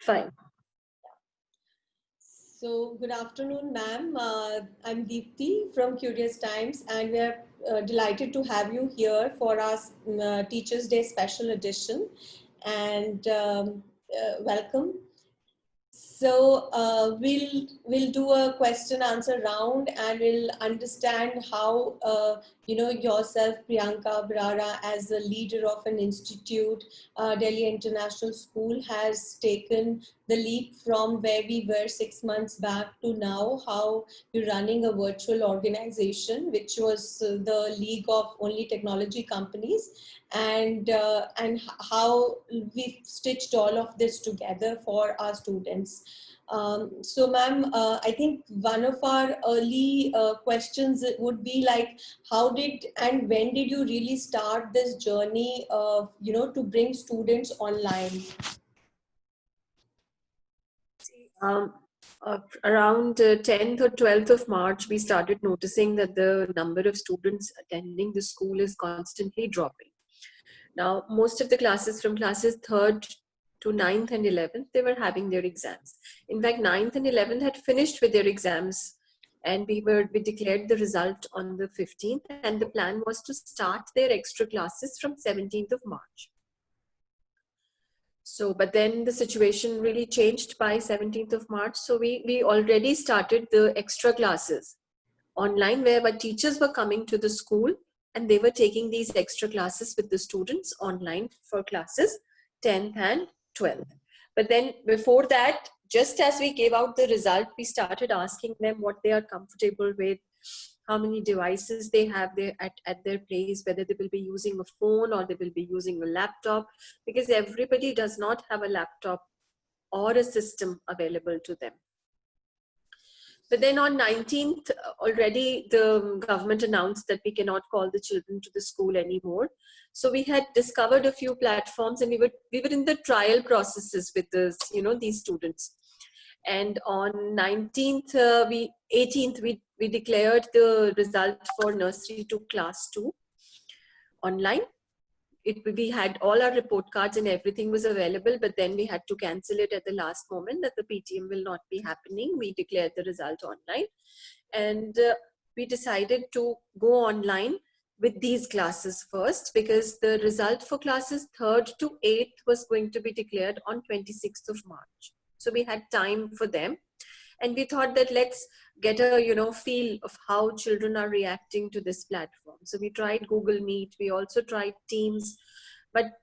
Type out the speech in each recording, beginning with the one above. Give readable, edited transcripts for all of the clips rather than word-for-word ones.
Fine. So, good afternoon, ma'am. I'm Deepthi from Curious Times, and we are delighted to have you here for our Teachers' Day special edition. And welcome. So we'll do a question answer round, and we'll understand how yourself, Priyanka Brara, as a leader of an institute, Delhi International School, has taken the leap from where we were 6 months back to now. How you're running a virtual organization, which was the league of only technology companies, and how we've stitched all of this together for our students. So ma'am, I think one of our early questions would be like, how did and when did you really start this journey of, to bring students online? Um, Around 10th or 12th of March, we started noticing that the number of students attending the school is constantly dropping. Now, most of the classes from classes 3rd to 9th and 11th, they were having their exams. In fact, 9th and 11th had finished with their exams, and we declared the result on the 15th, and the plan was to start their extra classes from 17th of March. So, but then the situation really changed by 17th of March. So we already started the extra classes online, where our teachers were coming to the school and they were taking these extra classes with the students online for classes 10th and 12th. But then before that, just as we gave out the result, we started asking them what they are comfortable with, how many devices they have there at their place, whether they will be using a phone or they will be using a laptop, because everybody does not have a laptop or a system available to them. But then on 19th, already the government announced that we cannot call the children to the school anymore. So we had discovered a few platforms, and we were in the trial processes with this, these students. And on 19th, 18th, we declared the result for nursery to class 2 online. We had all our report cards and everything was available, but then we had to cancel it at the last moment that the PTM will not be happening. We declared the result online, and we decided to go online with these classes first, because the result for classes 3rd to 8th was going to be declared on 26th of March. So we had time for them, and we thought that let's get a feel of how children are reacting to this platform. So we tried Google Meet, we also tried Teams, but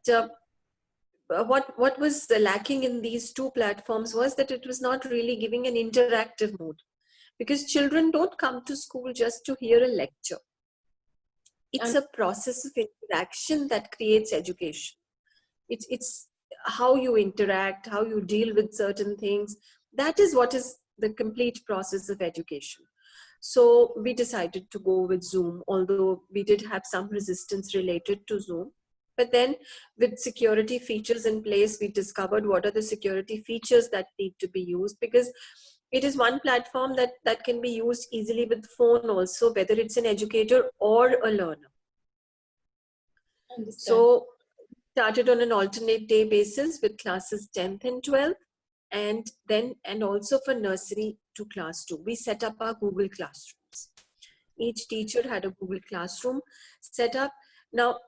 what was lacking in these two platforms was that it was not really giving an interactive mode, because children don't come to school just to hear a lecture. It's a process of interaction that creates education. It's how you interact, how you deal with certain things. That is what is the complete process of education. So we decided to go with Zoom, although we did have some resistance related to Zoom. But then with security features in place, we discovered what are the security features that need to be used, because it is one platform that can be used easily with phone also, whether it's an educator or a learner. So started on an alternate day basis with classes 10th and 12th, and also for nursery to class 2. We set up our Google Classrooms. Each teacher had a Google Classroom set up. Now,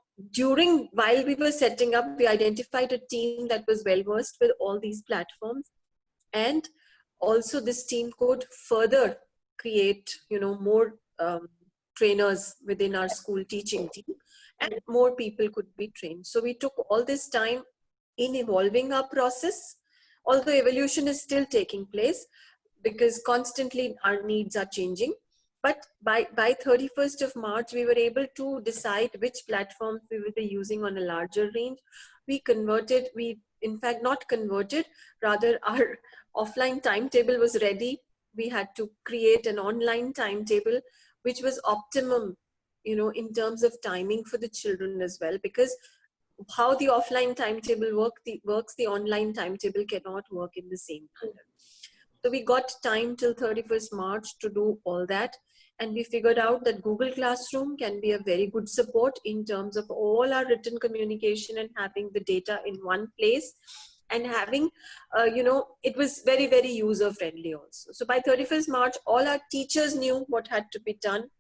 while we were setting up, we identified a team that was well versed with all these platforms, and also this team could further create, more trainers within our school teaching team, and more people could be trained. So we took all this time in evolving our process, although evolution is still taking place, because constantly our needs are changing. But by 31st of March, we were able to decide which platforms we will be using on a larger range. We in fact not converted, rather our offline timetable was ready. We had to create an online timetable, which was optimum, in terms of timing for the children as well, because how the offline timetable works, the online timetable cannot work in the same manner. So we got time till 31st March to do all that. And we figured out that Google Classroom can be a very good support in terms of all our written communication and having the data in one place. and having, it was very, very user friendly also. So by 31st March, all our teachers knew what had to be done.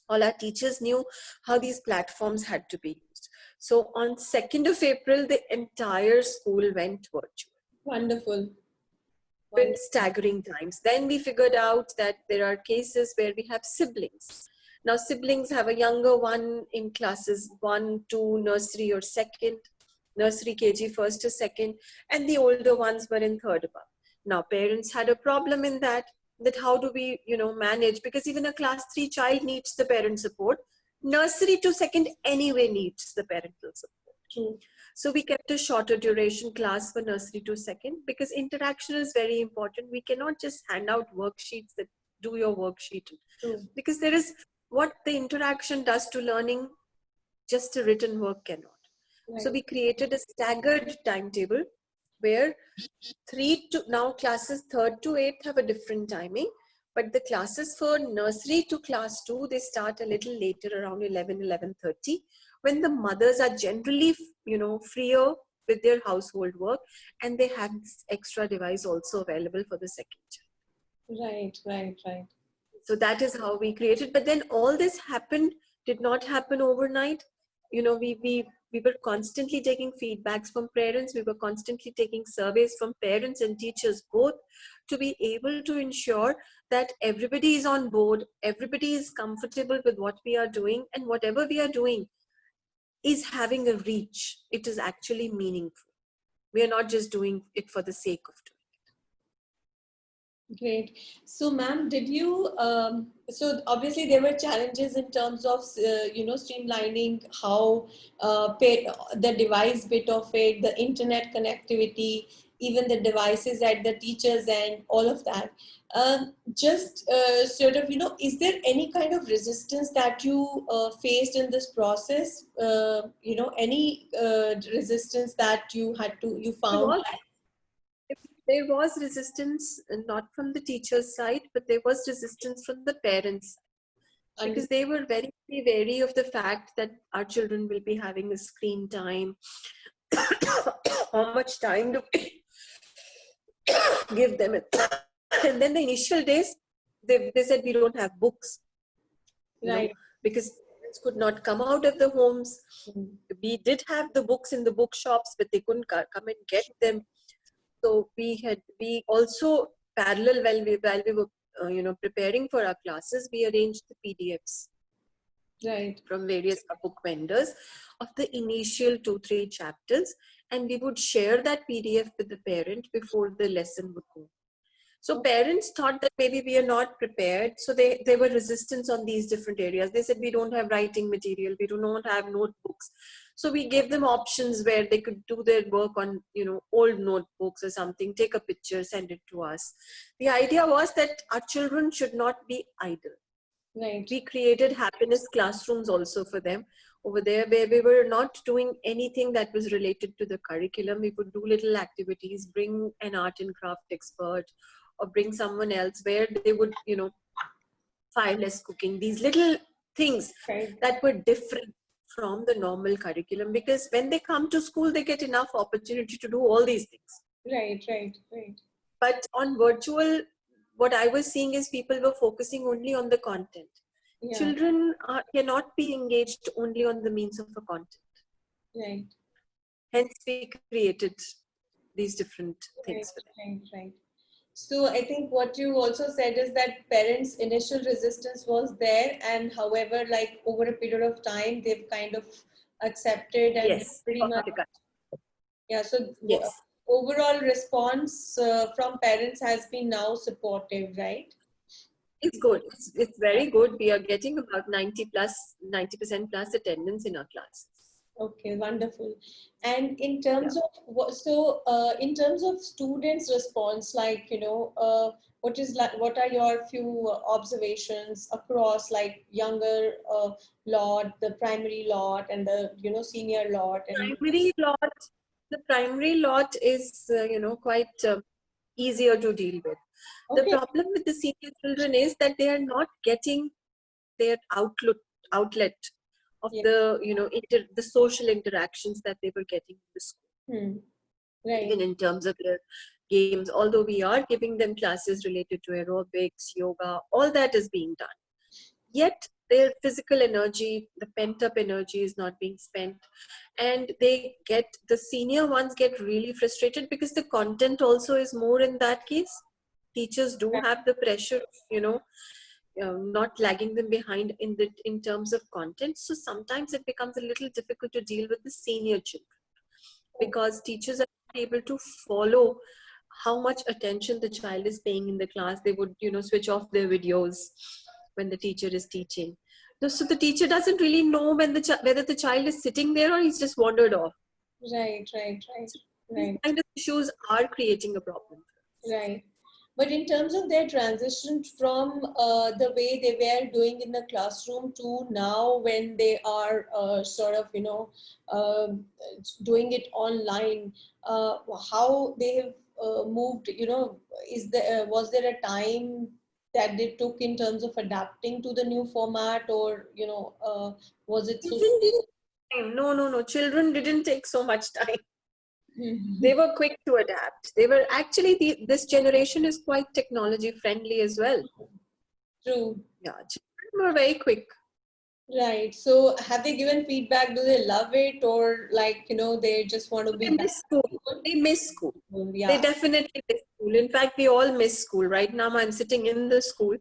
All our teachers knew how these platforms had to be used. So on 2nd of April, the entire school went virtual. Wonderful. In staggering times. Then we figured out that there are cases where we have siblings. Now siblings have a younger one in classes 1, 2, nursery or 2nd, nursery KG 1st or 2nd, and the older ones were in 3rd above. Now parents had a problem in that how do we, manage, because even a class 3 child needs the parent support. Nursery to 2nd anyway needs the parental support. True. So we kept a shorter duration class for nursery to 2nd, because interaction is very important. We cannot just hand out worksheets that do your worksheet. True. Because there is what the interaction does to learning, just a written work cannot. Right. So we created a staggered timetable where now classes 3rd to 8th have a different timing, but the classes for nursery to class 2, they start a little later, around 11:30, when the mothers are generally, freer with their household work, and they have this extra device also available for the 2nd child. Right. So that is how we created. But then all this did not happen overnight. We were constantly taking feedbacks from parents. We were constantly taking surveys from parents and teachers both, to be able to ensure that everybody is on board, everybody is comfortable with what we are doing, and whatever we are doing is having a reach. It is actually meaningful. We are not just doing it for the sake of doing. Great. So, ma'am, did you, so obviously there were challenges in terms of, streamlining how the device bit of it, the internet connectivity, even the devices at the teachers end, all of that. Is there any kind of resistance that you faced in this process? Any resistance that you found? There was resistance, not from the teacher's side, but there was resistance from the parents, because they were very, very wary of the fact that our children will be having a screen time. How much time do we give them? And then the initial days, they said we don't have books, right? Because parents could not come out of the homes. We did have the books in the bookshops, but they couldn't come and get them. So we also parallel while we were preparing for our classes, we arranged the PDFs from various book vendors of the initial 2-3 chapters, and we would share that PDF with the parent before the lesson would go. So parents thought that maybe we are not prepared. So they were resistance on these different areas. They said, we don't have writing material. We do not have notebooks. So we gave them options where they could do their work on, old notebooks or something, take a picture, send it to us. The idea was that our children should not be idle. Right. We created happiness classrooms also for them over there, where we were not doing anything that was related to the curriculum. We would do little activities, bring an art and craft expert, or bring someone else, where they would, fireless cooking, these little things that were different from the normal curriculum, because when they come to school, they get enough opportunity to do all these things. Right. But on virtual, what I was seeing is people were focusing only on the content. Yeah. Children cannot be engaged only on the means of a content. Right. Hence, we created these different things for them. Right. So I think what you also said is that parents' initial resistance was there, and however, like over a period of time, they've kind of accepted and pretty much. Yeah. So yes. Overall response from parents has been now supportive, right? It's good. It's very good. We are getting about 90% plus attendance in our classes. Okay, wonderful. And in terms of in terms of students' response, like what are your few observations across like younger lot, the primary lot, and the senior lot? And the primary lot is quite easier to deal with. Okay. The problem with the senior children is that they are not getting their outlet of the the social interactions that they were getting in the school. Right. even in terms of their games. Although we are giving them classes related to aerobics, yoga, all that is being done. Yet their physical energy, the pent up energy is not being spent. And the senior ones get really frustrated because the content also is more in that case. Teachers do have the pressure of, not lagging them behind in terms of content. So sometimes it becomes a little difficult to deal with the senior children because teachers are not able to follow how much attention the child is paying in the class. They would, switch off their videos when the teacher is teaching. So the teacher doesn't really know whether the child is sitting there or he's just wandered off. Right, right, right, So these right, kind of issues are creating a problem. right. But in terms of their transition from the way they were doing in the classroom to now when they are sort of, doing it online, how they have moved, was there a time that they took in terms of adapting to the new format, or, was it so? Children didn't time. No. Children didn't take so much time. They Mhm. were quick to adapt. They were actually, this generation is quite technology friendly as well. True. Yeah, children were very quick. Right. So have they given feedback? Do they love it, or like, they just want to be They back miss school. to school? They miss school. They Yeah. definitely miss school. In fact, we all miss school. Right now, I'm sitting in the school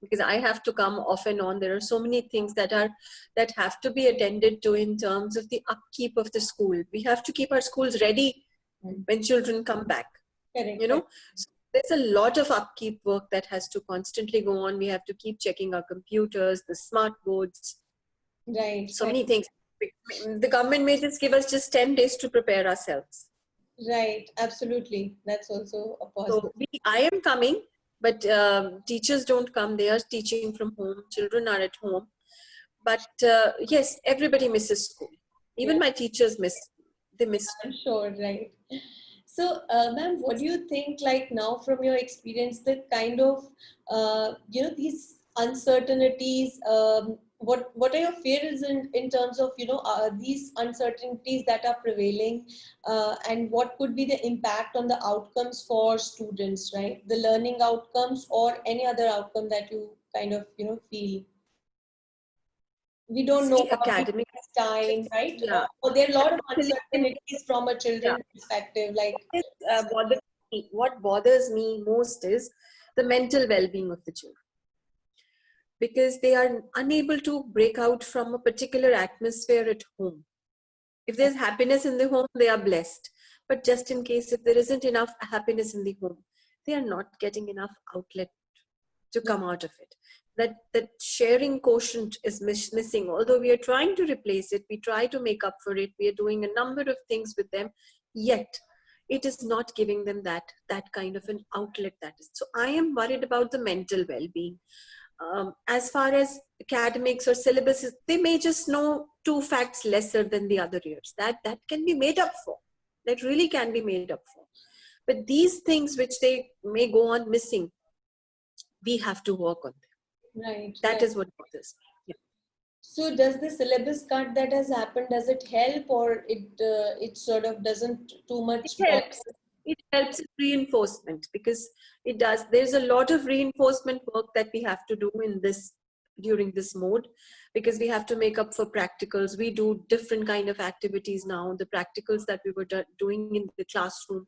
because I have to come off and on. There are so many things that have to be attended to in terms of the upkeep of the school. We have to keep our schools ready when children come back. Correct, You correct. know, so there's a lot of upkeep work that has to constantly go on. We have to keep checking our computers, the smart boards, Right, so right, many things. The government may just give us just 10 days to prepare ourselves. right. Absolutely. That's also a positive. So I am coming, but teachers don't come. They are teaching from home. Children are at home. But yes, everybody misses school. Yeah, Even my teachers miss. They miss school. I'm sure, right. So, ma'am, what do you think, like now from your experience, the kind of, these uncertainties, what are your fears in terms of, these uncertainties that are prevailing, and what could be the impact on the outcomes for students, right? The learning outcomes or any other outcome that you kind of, feel? We don't know See, about the academic. next time, right? Yeah. Or there are a lot of Actually, uncertainties from a yeah. children's perspective, like, What bothers me most is the mental well-being of the children, because they are unable to break out from a particular atmosphere at home. If there's happiness in the home, they are blessed. But just in case, if there isn't enough happiness in the home, they are not getting enough outlet to come out of it. That sharing quotient is missing. Although we are trying to replace it, we try to make up for it. We are doing a number of things with them, yet it is not giving them that kind of an outlet. That is. So I am worried about the mental well-being. As far as academics or syllabuses, they may just know 2 facts lesser than the other years. That can be made up for. That really can be made up for. But these things which they may go on missing, we have to work on them. right, That right. is what bothers me. So does the syllabus cut that has happened, does it help, or it sort of doesn't too It much bother? helps. It helps in reinforcement because it does. There's a lot of reinforcement work that we have to do in this during this mode, because we have to make up for practicals. We do different kind of activities now. The practicals that we were doing in the classroom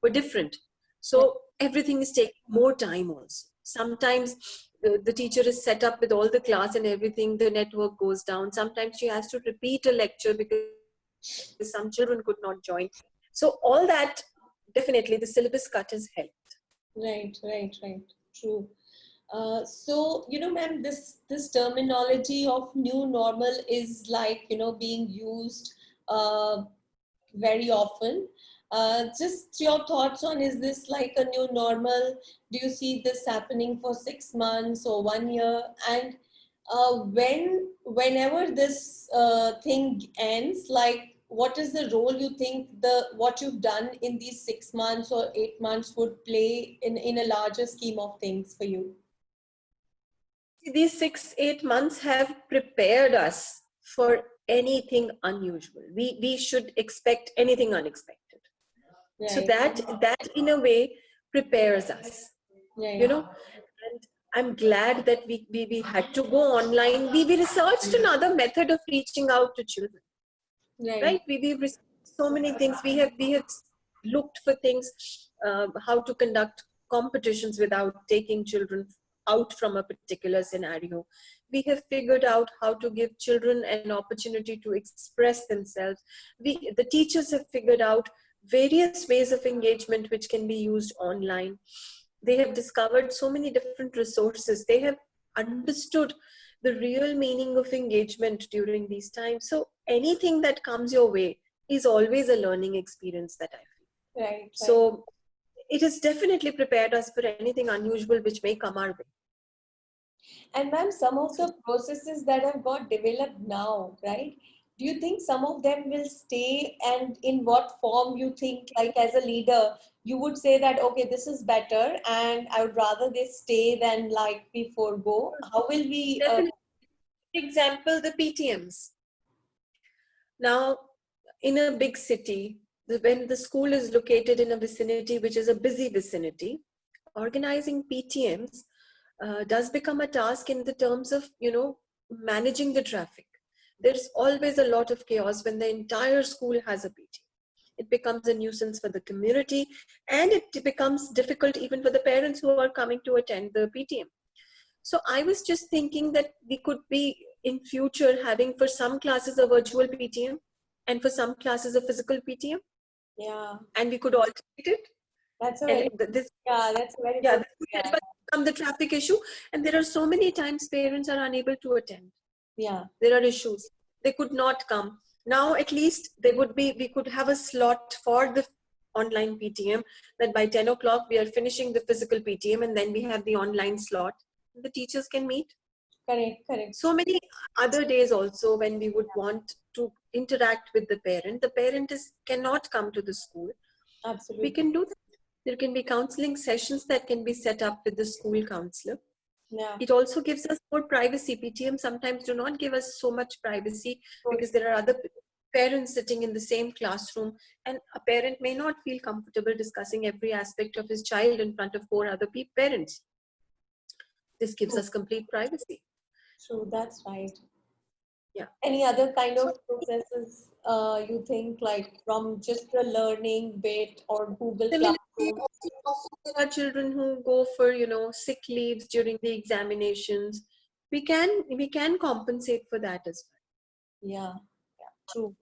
were different. So everything is taking more time also. Sometimes the teacher is set up with all the class and everything, the network goes down. Sometimes she has to repeat a lecture because some children could not join. So all that, definitely the syllabus cut has helped. Right, right, right. True. So, ma'am, this terminology of new normal is like, being used uh, very often. Just your thoughts on, is this like a new normal? Do you see this happening for 6 months or 1 year? And whenever this thing ends, like, what is the role you think what you've done in these 6 months or 8 months would play in a larger scheme of things for you? These 6-8 months have prepared us for anything unusual. We should expect anything unexpected. So Right. that in a way prepares us, you Right. know. And I'm glad that we had to go online. We researched another method of reaching out to children, Right. right? We've researched so many things. We have looked for things, how to conduct competitions without taking children out from a particular scenario. We have figured out how to give children an opportunity to express themselves. The teachers have figured out various ways of engagement which can be used online. They have discovered so many different resources. They have understood the real meaning of engagement during these times. So anything that comes your way is always a learning experience, that I feel. Right. Right. So it has definitely prepared us for anything unusual which may come our way. And ma'am, some of the processes that have got developed now, right? Do you think some of them will stay, and in what form you think, like as a leader, you would say that, okay, this is better and I would rather they stay than like we forego? How will we, Definitely. Example, the PTMs. Now, in a big city, when the school is located in a vicinity which is a busy vicinity, organizing PTMs does become a task in the terms of, managing the traffic. There's always a lot of chaos when the entire school has a PTM. It becomes a nuisance for the community, and it becomes difficult even for the parents who are coming to attend the PTM. So I was just thinking that we could be in future having for some classes a virtual PTM and for some classes a physical PTM, yeah, and we could alternate it. that's a And very, this, yeah, that's a very yeah, good, this would yeah, help us overcome the traffic issue. And there are so many times parents are unable to attend. yeah, There are issues. They could not come. Now at least we could have a slot for the online PTM, that by 10 o'clock we are finishing the physical PTM and then we have the online slot. The teachers can meet. correct, correct, So many other days also when we would want to interact with the parent cannot come to the school. We absolutely, can do that. There can be counseling sessions that can be set up with the school counselor. yeah, It also gives us more privacy. PTM sometimes do not give us so much privacy good, because there are other parents sitting in the same classroom, and a parent may not feel comfortable discussing every aspect of his child in front of four other parents. This gives true, us complete privacy. true, that's right. Yeah. Any other kind So of processes you think, like from just the learning bit or Google similarly, Classroom? also there are children who go for, sick leaves during the examinations. We can compensate for that as Yeah, yeah, true,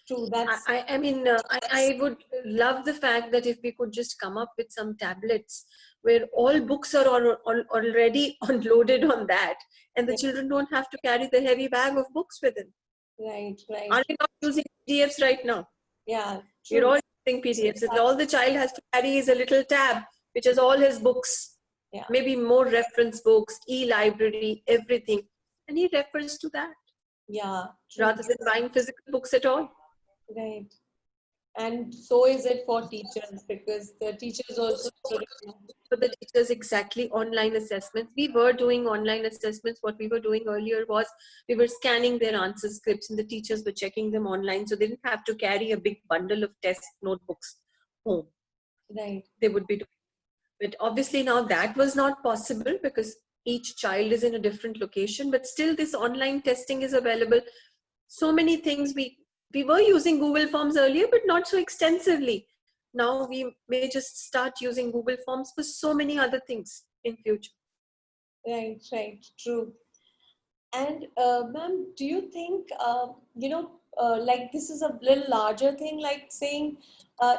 true. well. That's I would love the fact that if we could just come up with some tablets where all books are already unloaded on that, and the yeah, children don't have to carry the heavy bag of books with them. right, right. Are we not using PDFs right now? Yeah, We're true. all using PDFs. And all the child has to carry is a little tab, which is all his books, Yeah, maybe more reference books, e-library, everything. And he refers to that yeah, true. rather than buying physical books at all. Right. And so is it for teachers, because the teachers also should, For the teachers, exactly, online assessments. We were doing online assessments. What we were doing earlier was we were scanning their answer scripts and the teachers were checking them online. So they didn't have to carry a big bundle of test notebooks home. right, They would be doing. But obviously now that was not possible because each child is in a different location, but still this online testing is available. So many things we were using Google Forms earlier, but not so extensively. Now we may just start using Google Forms for so many other things in future. right, right, true. And ma'am, do you think, like this is a little larger thing, like saying,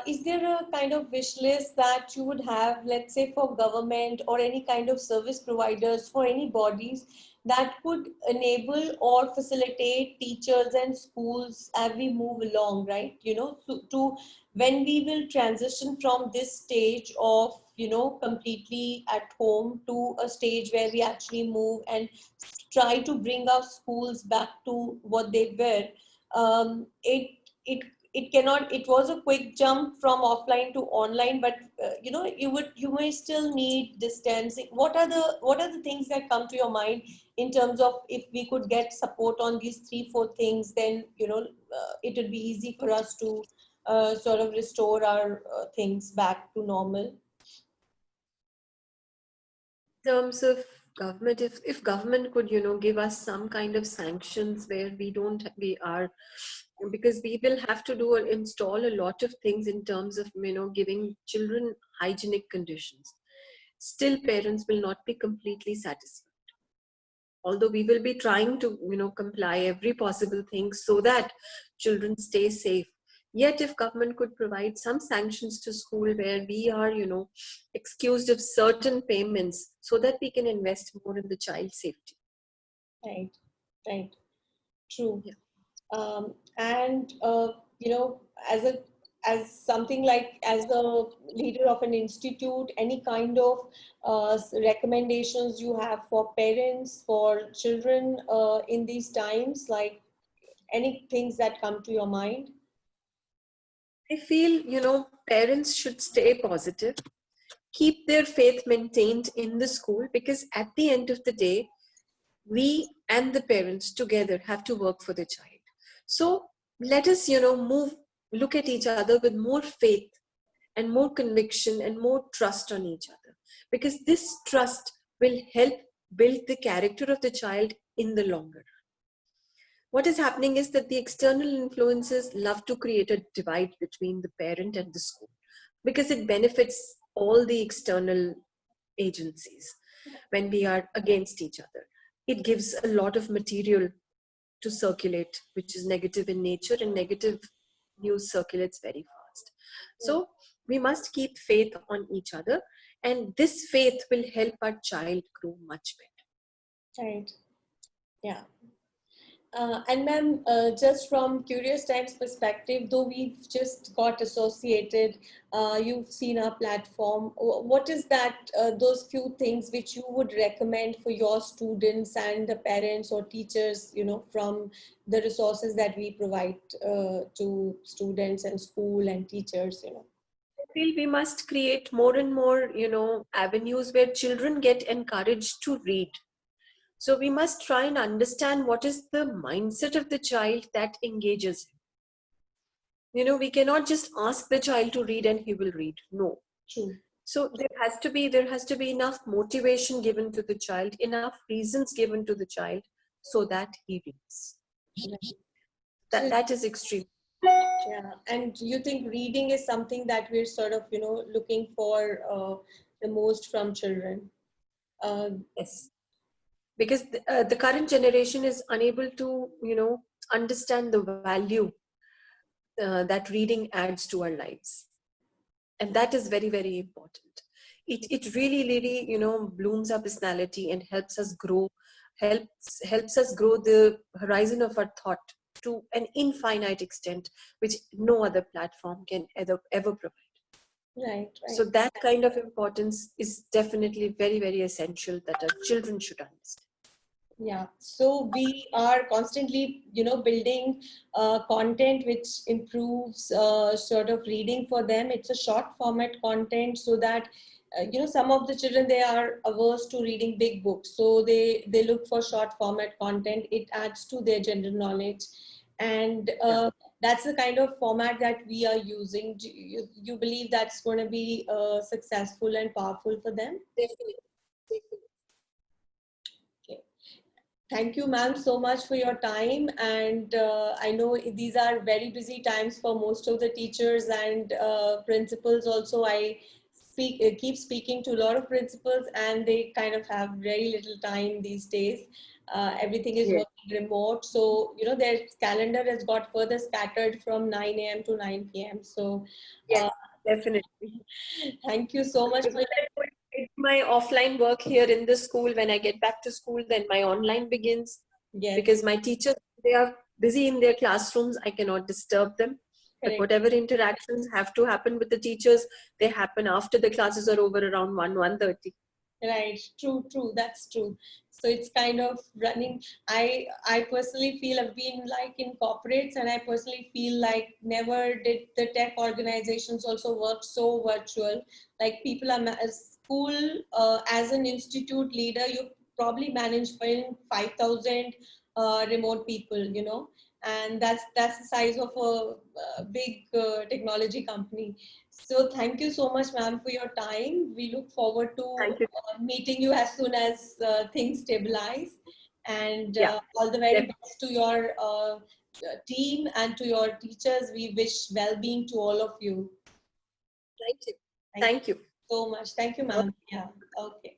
is there a kind of wish list that you would have, let's say for government or any kind of service providers, for any bodies that could enable or facilitate teachers and schools as we move along, right? To when we will transition from this stage of, completely at home to a stage where we actually move and try to bring our schools back to what they were. It cannot. It was a quick jump from offline to online, but you may still need distancing. What are the things that come to your mind in terms of if we could get support on these 3-4 things, then it would be easy for us to sort of restore our things back to normal? Terms of government, if government could, give us some kind of sanctions where we are, because we will have to do or install a lot of things in terms of, giving children hygienic conditions. Still, parents will not be completely satisfied. Although we will be trying to, comply every possible thing so that children stay safe. Yet if government could provide some sanctions to school where we are, excused of certain payments so that we can invest more in the child safety. Right, right, true. Yeah. And as a as something like as the leader of an institute, any kind of recommendations you have for parents, for children in these times, like any things that come to your mind? I feel, parents should stay positive, keep their faith maintained in the school, because at the end of the day, we and the parents together have to work for the child. So let us, look at each other with more faith and more conviction and more trust on each other, because this trust will help build the character of the child in the longer run. What is happening is that the external influences love to create a divide between the parent and the school, because it benefits all the external agencies when we are against each other. It gives a lot of material to circulate, which is negative in nature, and negative news circulates very fast. So we must keep faith on each other, and this faith will help our child grow much better. Right. Yeah. And ma'am, just from Curious Times perspective, though we've just got associated, you've seen our platform. What is that, those few things which you would recommend for your students and the parents or teachers, from the resources that we provide to students and school and teachers? I feel we must create more and more, avenues where children get encouraged to read. So we must try and understand what is the mindset of the child that engages him. We cannot just ask the child to read and he will read. No. True. So there has to be enough motivation given to the child, enough reasons given to the child so that he reads. So, That is extreme. yeah, and you think reading is something that we're sort of, looking for the most from children? Uh, Yes. Because the current generation is unable to, understand the value that reading adds to our lives. And that is very, very important. It really, blooms our personality and helps us grow, helps us grow the horizon of our thought to an infinite extent, which no other platform can ever provide. right, So right. that kind of importance is definitely very, very essential that our children should understand. Yeah. So we are constantly, building content which improves sort of reading for them. It's a short format content so that, some of the children, they are averse to reading big books. So they look for short format content. It adds to their general knowledge. And Yeah, that's the kind of format that we are using. Do you believe that's going to be successful and powerful for them? definitely. Okay. Thank you, ma'am, so much for your time. And I know these are very busy times for most of the teachers and principals. Also, I keep speaking to a lot of principals, and they kind of have very little time these days. Everything is Yes, working remote, so their calendar has got further scattered from 9 a.m. to 9 p.m. So, yes, uh, definitely. thank you so much Because for I do my offline work here in the school. When I get back to school, then my online begins, yes, because my teachers, they are busy in their classrooms. I cannot disturb them. But correct. whatever interactions have to happen with the teachers, they happen after the classes are over around 1:30. Right, true, true. That's true. So it's kind of running. I personally feel I've been like in corporates, and I personally feel like never did the tech organizations also work so virtual. Like people are school as an institute leader, you probably manage 5,000 remote people, and that's the size of a big technology company. So thank you so much, ma'am, for your time. We look forward to Thank you. meeting you as soon as things stabilize. And Yeah, all the very def- best to your team and to your teachers. We wish well-being to all of you. thank you. Thank you Thank you. so much. Thank you, ma'am. Yeah. Okay.